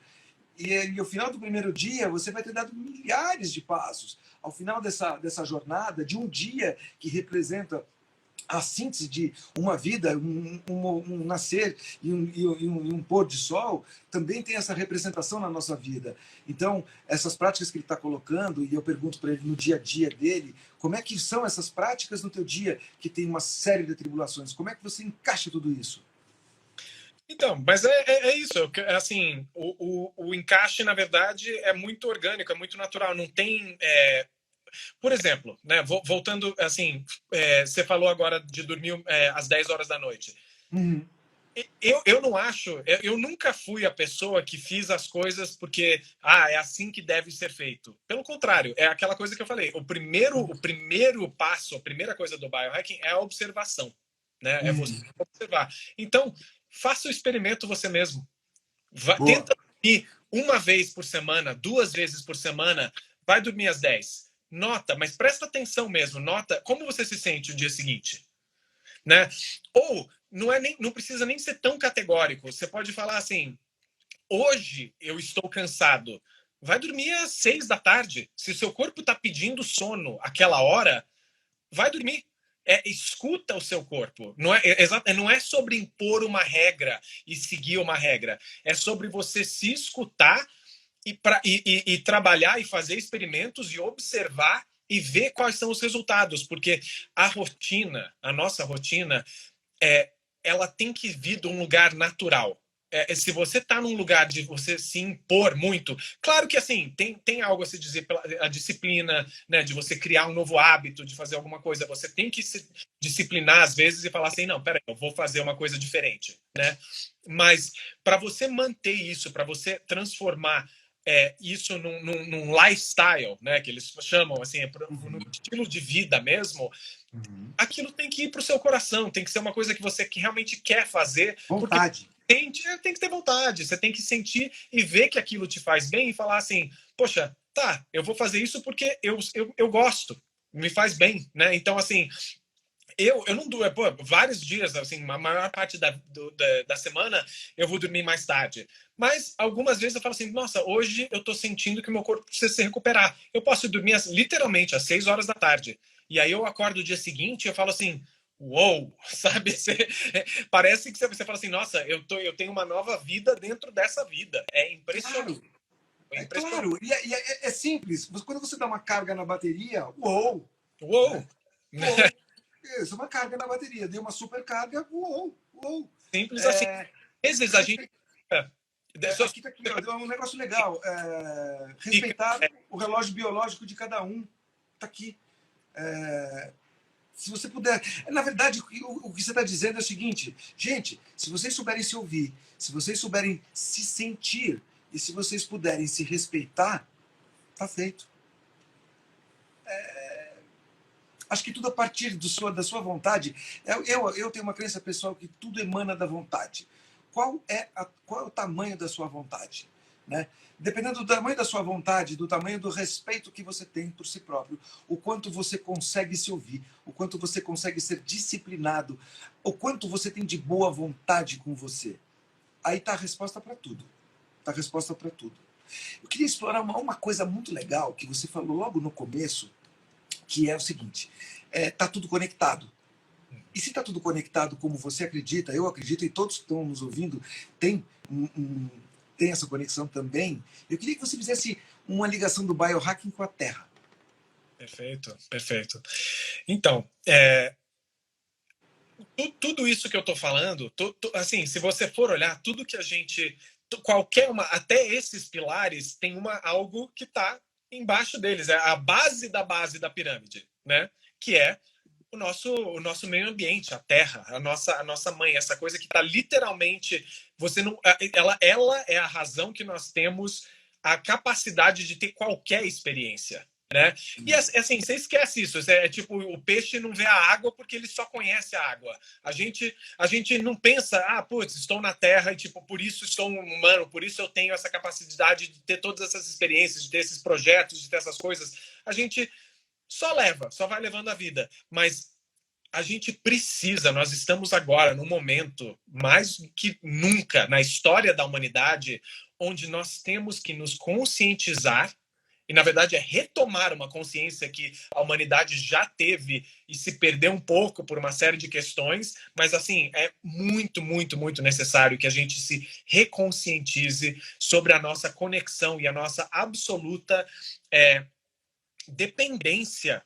E ao final do primeiro dia, você vai ter dado milhares de passos. Ao final dessa jornada, de um dia que representa a síntese de uma vida, um nascer e um pôr de sol, também tem essa representação na nossa vida. Então, essas práticas que ele está colocando, e eu pergunto para ele no dia a dia dele, como é que são essas práticas no teu dia, que tem uma série de atribulações? Como é que você encaixa tudo isso?
Então, mas é isso. Assim, o encaixe, na verdade, é muito orgânico, é muito natural. Não tem. Por exemplo, né, voltando, assim, você falou agora de dormir às 10 horas da noite.
Uhum.
Eu não acho, eu nunca fui a pessoa que fiz as coisas porque é assim que deve ser feito. Pelo contrário, é aquela coisa que eu falei. O primeiro passo, a primeira coisa do biohacking é a observação, né? É você observar. Então, faça o experimento você mesmo. Tenta dormir uma vez por semana, 2 vezes por semana, vai dormir às 10. Nota, mas presta atenção mesmo, nota como você se sente o dia seguinte, né? Ou não precisa nem ser tão categórico. Você pode falar assim: hoje eu estou cansado. Vai dormir às 6 da tarde. Se o seu corpo está pedindo sono aquela hora, vai dormir. Escuta o seu corpo. Não é sobre impor uma regra e seguir uma regra. É sobre você se escutar e trabalhar e fazer experimentos e observar e ver quais são os resultados. Porque a nossa rotina, ela tem que vir de um lugar natural. Se você está num lugar de você se impor muito, claro que assim tem algo a se dizer pela a disciplina, né, de você criar um novo hábito, de fazer alguma coisa. Você tem que se disciplinar às vezes e falar assim, não, peraí, eu vou fazer uma coisa diferente, né? Mas para você manter isso, para você transformar isso num lifestyle, né, que eles chamam assim, num estilo de vida mesmo, aquilo tem que ir para o seu coração, tem que ser uma coisa que você realmente quer fazer.
Vontade.
Tem que ter vontade, você tem que sentir e ver que aquilo te faz bem e falar assim, poxa, tá, eu vou fazer isso porque eu gosto, me faz bem, né? Então, assim, eu não durmo, vários dias, assim, a maior parte da semana eu vou dormir mais tarde. Mas algumas vezes eu falo assim, nossa, hoje eu tô sentindo que o meu corpo precisa se recuperar. Eu posso dormir literalmente às 6 horas da tarde. E aí eu acordo o dia seguinte e eu falo assim, uou, sabe? Parece que você fala assim, nossa, eu tenho uma nova vida dentro dessa vida. É impressionante.
Claro. Claro, e é simples. Quando você dá uma carga na bateria, uou!
Uou!
Né? Uou! Isso é uma carga na bateria. Deu uma supercarga, uou! Uou!
Simples assim. Às vezes a gente.
Aqui tá aqui, ó, um negócio legal. Respeitar o relógio biológico de cada um. Tá aqui. Se você puder. Na verdade, o que você está dizendo é o seguinte, gente, se vocês souberem se ouvir, se vocês souberem se sentir e se vocês puderem se respeitar, tá feito. Acho que tudo a partir da sua vontade. Eu tenho uma crença pessoal que tudo emana da vontade. Qual é o tamanho da sua vontade? Né? Dependendo do tamanho da sua vontade, do tamanho do respeito que você tem por si próprio, o quanto você consegue se ouvir, o quanto você consegue ser disciplinado, o quanto você tem de boa vontade com você. Aí está a resposta para tudo. Está a resposta para tudo. Eu queria explorar uma coisa muito legal que você falou logo no começo, que é o seguinte, tá tudo conectado. E se está tudo conectado como você acredita, eu acredito, e todos que estão nos ouvindo tem essa conexão também, eu queria que você fizesse uma ligação do biohacking com a Terra.
Perfeito, perfeito. Então, tudo isso que eu estou falando, assim, se você for olhar, tudo que a gente, até esses pilares, tem algo que está embaixo deles, é a base da pirâmide, né? Que é o nosso meio ambiente, a terra, a nossa mãe, essa coisa que está literalmente, ela é a razão que nós temos a capacidade de ter qualquer experiência, né? E assim, você esquece isso, tipo, o peixe não vê a água porque ele só conhece a água. A gente não pensa, putz, estou na terra e tipo, por isso estou um humano, por isso eu tenho essa capacidade de ter todas essas experiências, de ter esses projetos, de ter essas coisas. A gente só vai levando a vida, mas a gente precisa, nós estamos agora num momento mais que nunca na história da humanidade, onde nós temos que nos conscientizar, e na verdade é retomar uma consciência que a humanidade já teve e se perdeu um pouco por uma série de questões, mas assim, é muito, muito, muito necessário que a gente se reconscientize sobre a nossa conexão e a nossa absoluta dependência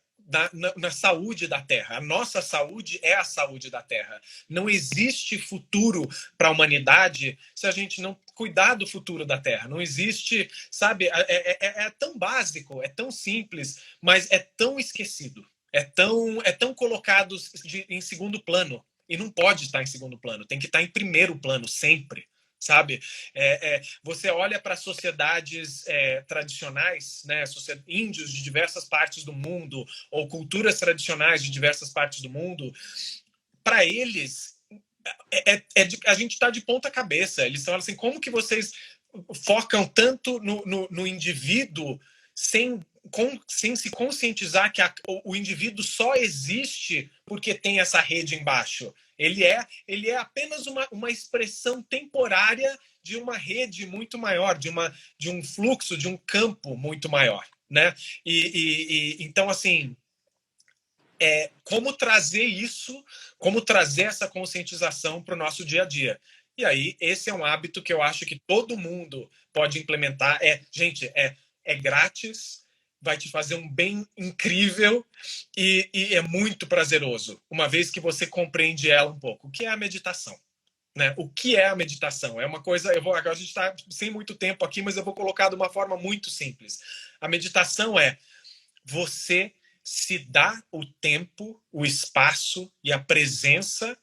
na saúde da Terra. A nossa saúde é a saúde da Terra. Não existe futuro para a humanidade se a gente não cuidar do futuro da Terra. Não existe, sabe? É tão básico, é tão simples, mas é tão esquecido. É tão colocado em segundo plano. E não pode estar em segundo plano. Tem que estar em primeiro plano, sempre. Sabe? Você olha para sociedades tradicionais, né? Índios de diversas partes do mundo, ou culturas tradicionais de diversas partes do mundo, para eles, a gente está de ponta cabeça. Eles falam assim, como que vocês focam tanto no indivíduo sem se conscientizar que o indivíduo só existe porque tem essa rede embaixo. Ele é apenas uma expressão temporária de uma rede muito maior, de um fluxo, de um campo muito maior, né? Então, assim, como trazer isso, como trazer essa conscientização para o nosso dia a dia. E aí, esse é um hábito que eu acho que todo mundo pode implementar. Gente, é grátis, vai te fazer um bem incrível e é muito prazeroso, uma vez que você compreende ela um pouco. O que é a meditação? Né? O que é a meditação? É uma coisa, agora a gente está sem muito tempo aqui, mas eu vou colocar de uma forma muito simples. A meditação é você se dá o tempo, o espaço e a presença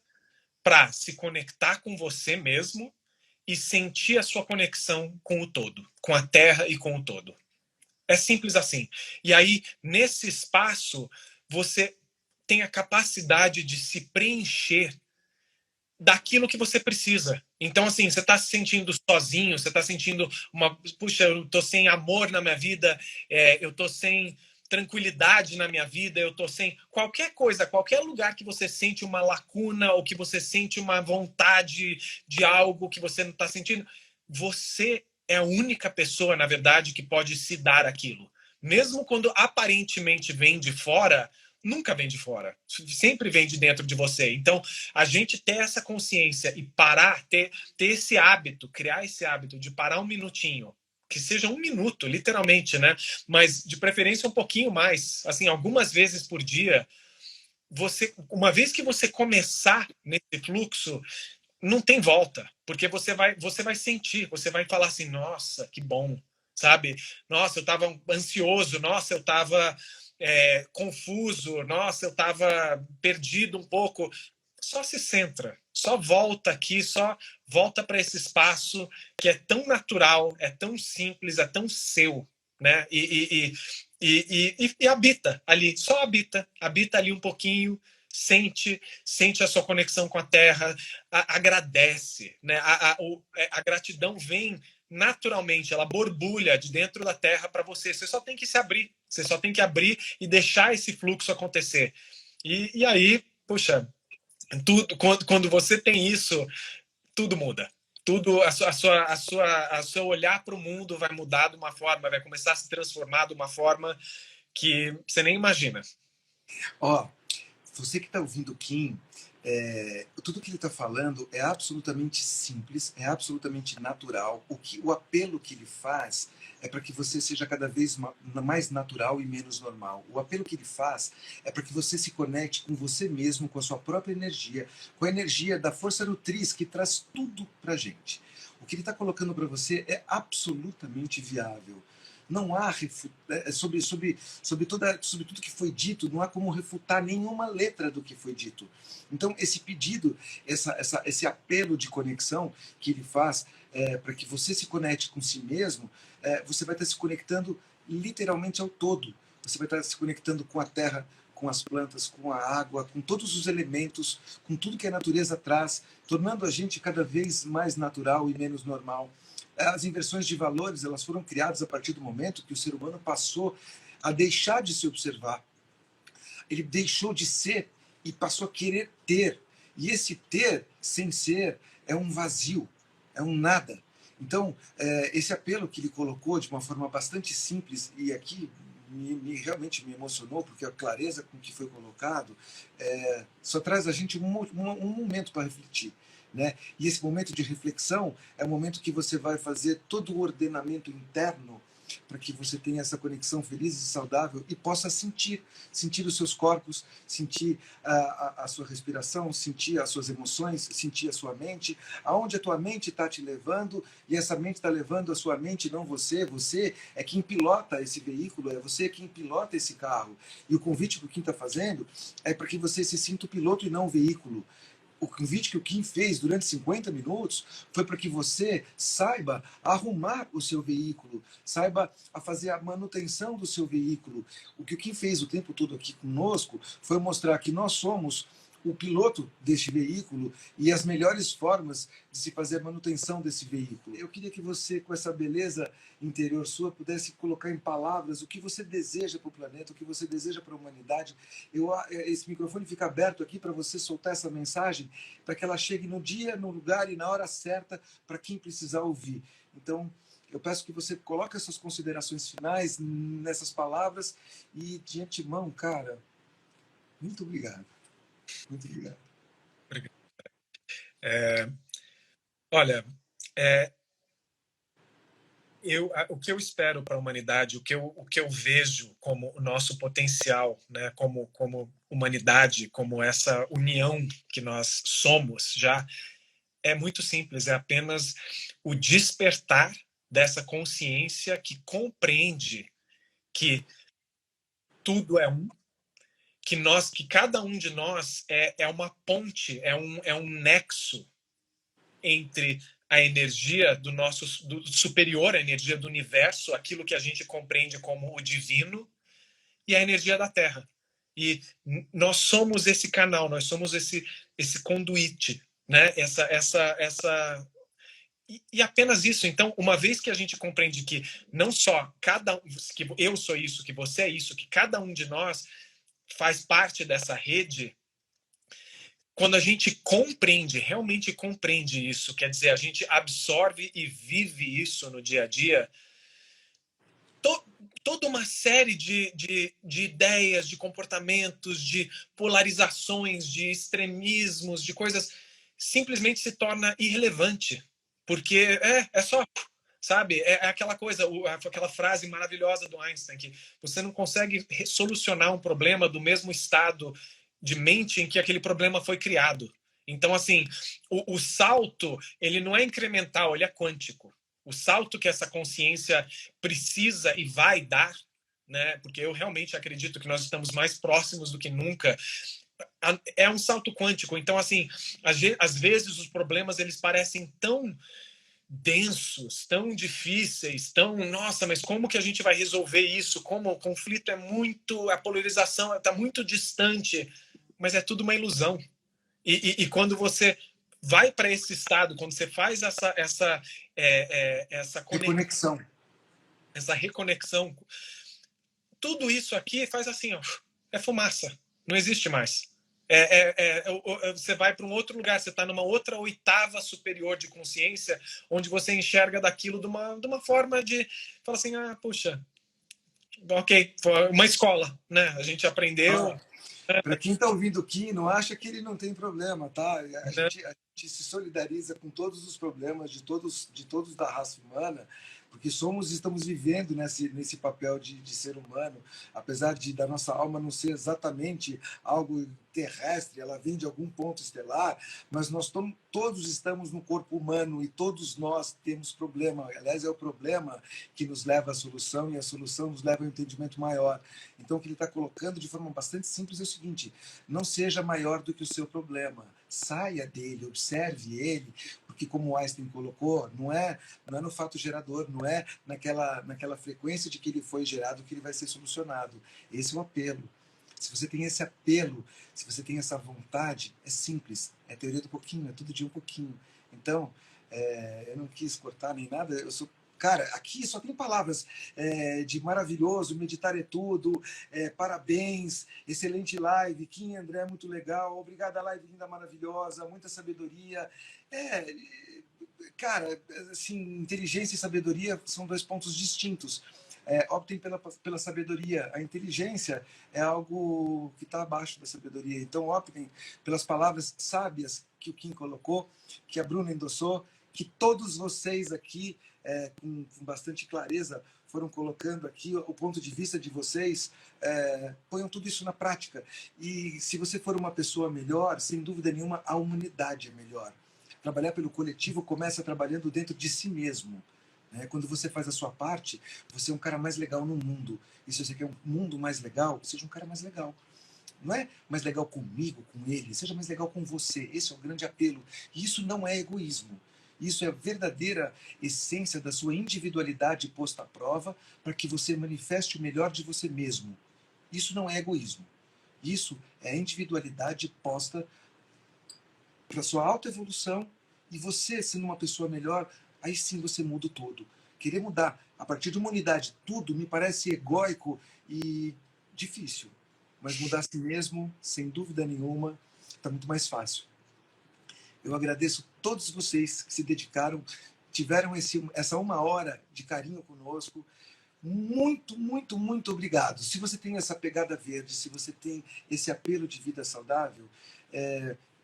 para se conectar com você mesmo e sentir a sua conexão com o todo, com a Terra e com o todo. É simples assim. E aí, nesse espaço, você tem a capacidade de se preencher daquilo que você precisa. Então, assim, você está se sentindo sozinho, você está sentindo puxa, eu estou sem amor na minha vida, eu estou sem tranquilidade na minha vida, eu estou sem qualquer coisa, qualquer lugar que você sente uma lacuna ou que você sente uma vontade de algo que você não está sentindo, você é a única pessoa, na verdade, que pode se dar aquilo. Mesmo quando aparentemente vem de fora, nunca vem de fora. Sempre vem de dentro de você. Então, a gente ter essa consciência e parar, ter esse hábito, criar esse hábito de parar um minutinho, que seja um minuto, literalmente, né? Mas, de preferência, um pouquinho mais. Assim, algumas vezes por dia, uma vez que você começar nesse fluxo, não tem volta, porque você vai sentir, você vai falar assim, nossa, que bom, sabe? Nossa, eu estava ansioso, nossa, eu estava confuso, nossa, eu estava perdido um pouco. Só se centra, só volta aqui, só volta para esse espaço que é tão natural, é tão simples, é tão seu, né? E habita ali, só habita ali um pouquinho, sente a sua conexão com a terra, agradece, né? A gratidão vem naturalmente, ela borbulha de dentro da terra para você. Você só tem que se abrir, você só tem que abrir e deixar esse fluxo acontecer. E aí, puxa, tudo, quando você tem isso, tudo muda. Tudo, a seu olhar para o mundo vai mudar de uma forma, vai começar a se transformar de uma forma que você nem imagina.
Ó, você que está ouvindo o Kim, tudo que ele está falando é absolutamente simples, é absolutamente natural. O apelo que ele faz é para que você seja cada vez mais natural e menos normal. O apelo que ele faz é para que você se conecte com você mesmo, com a sua própria energia, com a energia da força nutriz que traz tudo para gente. O que ele está colocando para você é absolutamente viável. Não há sobre tudo que foi dito, não há como refutar nenhuma letra do que foi dito. Então, esse pedido, esse apelo de conexão que ele faz para que você se conecte com si mesmo, você vai estar se conectando literalmente ao todo. Você vai estar se conectando com a terra, com as plantas, com a água, com todos os elementos, com tudo que a natureza traz, tornando a gente cada vez mais natural e menos normal. As inversões de valores, elas foram criadas a partir do momento que o ser humano passou a deixar de se observar. Ele deixou de ser e passou a querer ter. E esse ter, sem ser, é um vazio, é um nada. Então, esse apelo que ele colocou de uma forma bastante simples, e aqui realmente me emocionou, porque a clareza com que foi colocado só traz a gente um momento para refletir. Né? E esse momento de reflexão é o momento que você vai fazer todo o ordenamento interno para que você tenha essa conexão feliz e saudável e possa sentir os seus corpos, sentir a sua respiração, sentir as suas emoções, sentir a sua mente, aonde a tua mente está te levando, e essa mente está levando a sua mente, não você. Você é quem pilota esse veículo, é você quem pilota esse carro. E o convite que o Kim está fazendo é para que você se sinta o piloto e não o veículo. O convite que o Kim fez durante 50 minutos foi para que você saiba arrumar o seu veículo, saiba a fazer a manutenção do seu veículo. O que o Kim fez o tempo todo aqui conosco foi mostrar que nós somos o piloto deste veículo e as melhores formas de se fazer a manutenção desse veículo. Eu queria que você, com essa beleza interior sua, pudesse colocar em palavras o que você deseja para o planeta, o que você deseja para a humanidade. Esse microfone fica aberto aqui para você soltar essa mensagem, para que ela chegue no dia, no lugar e na hora certa para quem precisar ouvir. Então, eu peço que você coloque as suas considerações finais nessas palavras e, de antemão, cara, muito obrigado. Muito obrigado.
Olha, o que eu espero para a humanidade, o que eu vejo como o nosso potencial, né, como humanidade, como essa união que nós somos já, é muito simples, é apenas o despertar dessa consciência que compreende que tudo é um, que cada um de nós é uma ponte, é um nexo entre a energia do superior, a energia do universo, aquilo que a gente compreende como o divino, e a energia da Terra. E nós somos esse canal, nós somos esse conduíte, né? E apenas isso. Então, uma vez que a gente compreende que não só que eu sou isso, que você é isso, que cada um de nós faz parte dessa rede, quando a gente compreende, realmente compreende isso, quer dizer, a gente absorve e vive isso no dia a dia, toda uma série de ideias, de comportamentos, de polarizações, de extremismos, de coisas, simplesmente se torna irrelevante. Porque é só, sabe? É aquela coisa, aquela frase maravilhosa do Einstein, que você não consegue solucionar um problema do mesmo estado de mente em que aquele problema foi criado. Então, assim, o salto, ele não é incremental, ele é quântico. O salto que essa consciência precisa e vai dar né? Porque eu realmente acredito que nós estamos mais próximos do que nunca. É um salto quântico. Então, assim, às vezes os problemas eles parecem tão densos, tão difíceis, tão, nossa, mas como que a gente vai resolver isso? Como o conflito é muito, a polarização está muito distante, mas é tudo uma ilusão. E quando você vai para esse estado, quando você faz essa
reconexão,
essa reconexão, tudo isso aqui faz assim, ó, é fumaça, não existe mais. Você vai para um outro lugar, você está numa outra oitava superior de consciência, onde você enxerga daquilo de uma forma de falar assim, ah, puxa, ok, foi uma escola, né? A gente aprendeu.
Para quem está ouvindo aqui, não acha que ele não tem problema, tá? A
Né?
gente se solidariza com todos os problemas de todos da raça humana, porque estamos vivendo nesse papel de ser humano, apesar da nossa alma não ser exatamente algo terrestre, ela vem de algum ponto estelar, mas todos estamos no corpo humano e todos nós temos problema. Aliás, é o problema que nos leva à solução e a solução nos leva a um entendimento maior. Então, o que ele está colocando de forma bastante simples é o seguinte: não seja maior do que o seu problema, saia dele, observe ele, porque como Einstein colocou, não é no fato gerador, não é naquela frequência de que ele foi gerado que ele vai ser solucionado. Esse é o apelo. Se você tem esse apelo, se você tem essa vontade, é simples, é teoria do pouquinho, é tudo de um pouquinho. Então, eu não quis cortar nem nada, eu sou cara, aqui só tem palavras de maravilhoso, meditar é tudo, parabéns, excelente live, Kim e André, muito legal, obrigada, live linda, maravilhosa, muita sabedoria. Cara, assim, inteligência e sabedoria são dois pontos distintos. Optem pela sabedoria. A inteligência é algo que está abaixo da sabedoria. Então, optem pelas palavras sábias que o Kim colocou, que a Bruna endossou, que todos vocês aqui, com bastante clareza, foram colocando aqui o ponto de vista de vocês. Ponham tudo isso na prática. E se você for uma pessoa melhor, sem dúvida nenhuma, a humanidade é melhor. Trabalhar pelo coletivo começa trabalhando dentro de si mesmo. Quando você faz a sua parte, você é um cara mais legal no mundo. E se você quer um mundo mais legal, seja um cara mais legal. Não é mais legal comigo, com ele, seja mais legal com você. Esse é o grande apelo. E isso não é egoísmo. Isso é a verdadeira essência da sua individualidade posta à prova para que você manifeste o melhor de você mesmo. Isso não é egoísmo. Isso é a individualidade posta para sua autoevolução, e você, sendo uma pessoa melhor, aí sim você muda o todo. Querer mudar a partir de uma unidade tudo me parece egóico e difícil. Mas mudar a si mesmo, sem dúvida nenhuma, está muito mais fácil. Eu agradeço a todos vocês que se dedicaram, tiveram essa 1 hora de carinho conosco. Muito, muito, muito obrigado. Se você tem essa pegada verde, se você tem esse apelo de vida saudável,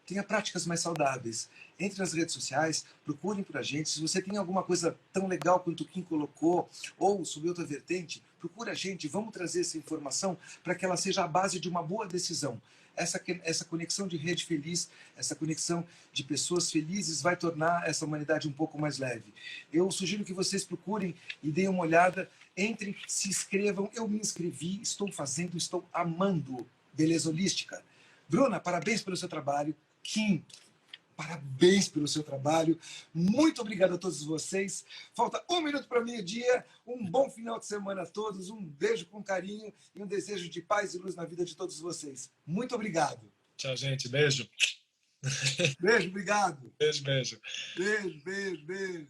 tenha práticas mais saudáveis. Entre nas redes sociais, procurem por a gente. Se você tem alguma coisa tão legal quanto o Kim colocou, ou sobre outra vertente, procura a gente. Vamos trazer essa informação para que ela seja a base de uma boa decisão. Essa conexão de rede feliz, essa conexão de pessoas felizes vai tornar essa humanidade um pouco mais leve. Eu sugiro que vocês procurem e deem uma olhada, entrem, se inscrevam. Eu me inscrevi, estou fazendo, estou amando Beleza Holística. Bruna, parabéns pelo seu trabalho. Kim, parabéns pelo seu trabalho. Muito obrigado a todos vocês. Falta 1 minuto para meio-dia. Um bom final de semana a todos. Um beijo com carinho e um desejo de paz e luz na vida de todos vocês. Muito obrigado.
Tchau, gente. Beijo.
Beijo, obrigado.
Beijo, beijo.
Beijo, beijo, beijo.